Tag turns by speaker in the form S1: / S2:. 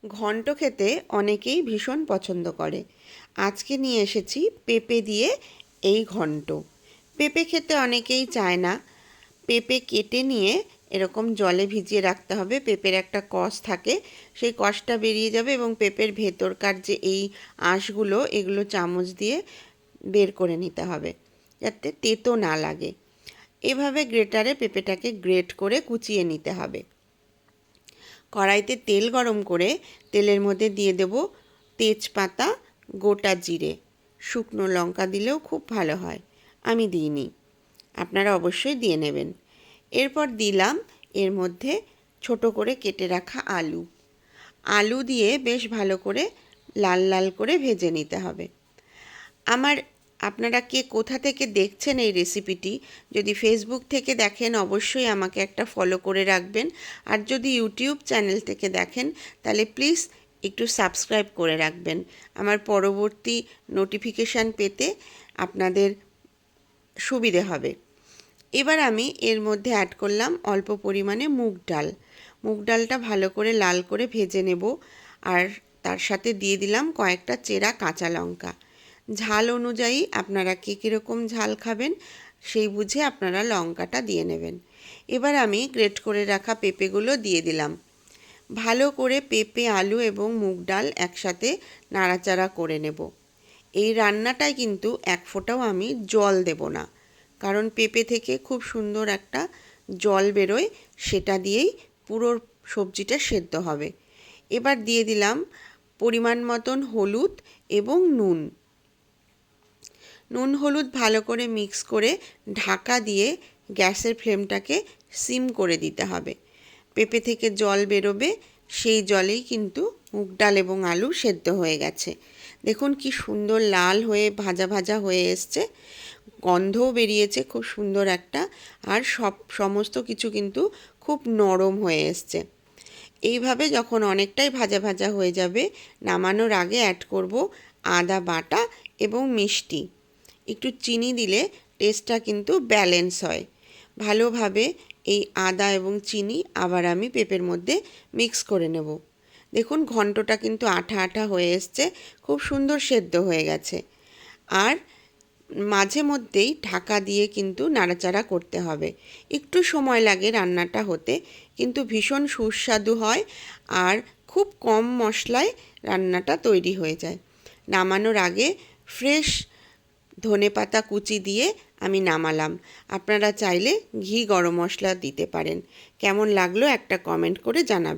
S1: ঘন্ট খেতে অনেকেই ভীষণ পছন্দ করে। আজকে নিয়ে এসেছি পেঁপে দিয়ে এই ঘন্ট। পেঁপে খেতে অনেকেই চায় না। পেঁপে কেটে নিয়ে এরকম জলে ভিজিয়ে রাখতে হবে। পেঁপের একটা কষ থাকে, সেই কষটা বেরিয়ে যাবে এবং পেঁপের ভেতরকার যে এই আঁশগুলো, এগুলো চামচ দিয়ে বের করে নিতে হবে যাতে তেতো না লাগে। এভাবে গ্রেটারে পেঁপেটাকে গ্রেট করে কুচিয়ে নিতে হবে। কড়াইতে তেল গরম করে তেলের মধ্যে দিয়ে দেব তেজপাতা, গোটা জিরে, শুকনো লঙ্কা দিলেও খুব ভালো হয়, আমি দিইনি, আপনারা অবশ্যই দিয়ে নেবেন। এরপর দিলাম এর মধ্যে ছোট করে কেটে রাখা আলু। আলু দিয়ে বেশ ভালো করে লাল লাল করে ভেজে নিতে হবে। আপনারা কে কোথা থেকে দেখছেন এই রেসিপিটি? যদি ফেসবুক থেকে দেখেন অবশ্যই আমাকে একটা ফলো করে রাখবেন, আর যদি ইউটিউব চ্যানেল থেকে দেখেন তাহলে প্লিজ একটু সাবস্ক্রাইব করে রাখবেন। আমার পরবর্তী নোটিফিকেশান পেতে আপনাদের সুবিধে হবে। এবার আমি এর মধ্যে অ্যাড করলাম অল্প পরিমাণে মুগ ডাল। মুগ ডালটা ভালো করে লাল করে ভেজে নেব, আর তার সাথে দিয়ে দিলাম কয়েকটা চেরা কাঁচা লঙ্কা। ঝাল অনুযায়ী আপনারা কে কীরকম ঝাল খাবেন সেই বুঝে আপনারা লঙ্কাটা দিয়ে নেবেন। এবার আমি গ্রেট করে রাখা পেঁপেগুলো দিয়ে দিলাম। ভালো করে পেঁপে, আলু এবং মুগ ডাল একসাথে নাড়াচাড়া করে নেব। এই রান্নাটায় কিন্তু এক ফোঁটাও আমি জল দেব না, কারণ পেঁপে থেকে খুব সুন্দর একটা জল বেরোয়, সেটা দিয়েই পুরো সবজিটা সেদ্ধ হবে। এবার দিয়ে দিলাম পরিমাণ মতন হলুদ এবং নুন। নুন হলুদ ভালো করে মিক্স করে ঢাকা দিয়ে গ্যাসের ফ্লেমটাকে সিম করে দিতে হবে। পেঁপে থেকে জল বেরোবে, সেই জলেই কিন্তু মুগ ডাল এবং আলু সেদ্ধ হয়ে গেছে। দেখুন কি সুন্দর লাল হয়ে ভাজা ভাজা হয়ে এসছে, গন্ধও বেরিয়েছে খুব সুন্দর একটা, আর সমস্ত কিছু কিন্তু খুব নরম হয়ে এসছে। এইভাবে যখন অনেকটাই ভাজা ভাজা হয়ে যাবে, নামানোর আগে অ্যাড করব আদা বাটা এবং মিষ্টি। একটু চিনি দিলে টেস্টটা কিন্তু ব্যালেন্স হয়। ভালোভাবে এই আদা এবং চিনি আবার আমি পেঁপের মধ্যে মিক্স করে নেব। দেখুন ঘন্টটা কিন্তু আঠা আঠা হয়ে এসছে, খুব সুন্দর সেদ্ধ হয়ে গেছে। আর মাঝে মধ্যেই ঢাকা দিয়ে কিন্তু নাড়াচাড়া করতে হবে। একটু সময় লাগে রান্নাটা হতে, কিন্তু ভীষণ সুস্বাদু হয়, আর খুব কম মশলায় রান্নাটা তৈরি হয়ে যায়। নামানোর আগে ফ্রেশ ধনেপাতা কুচি দিয়ে আমি নামালাম। আপনারা চাইলে ঘি গরম মশলা দিতে পারেন। কেমন লাগলো একটা কমেন্ট করে জানাবেন।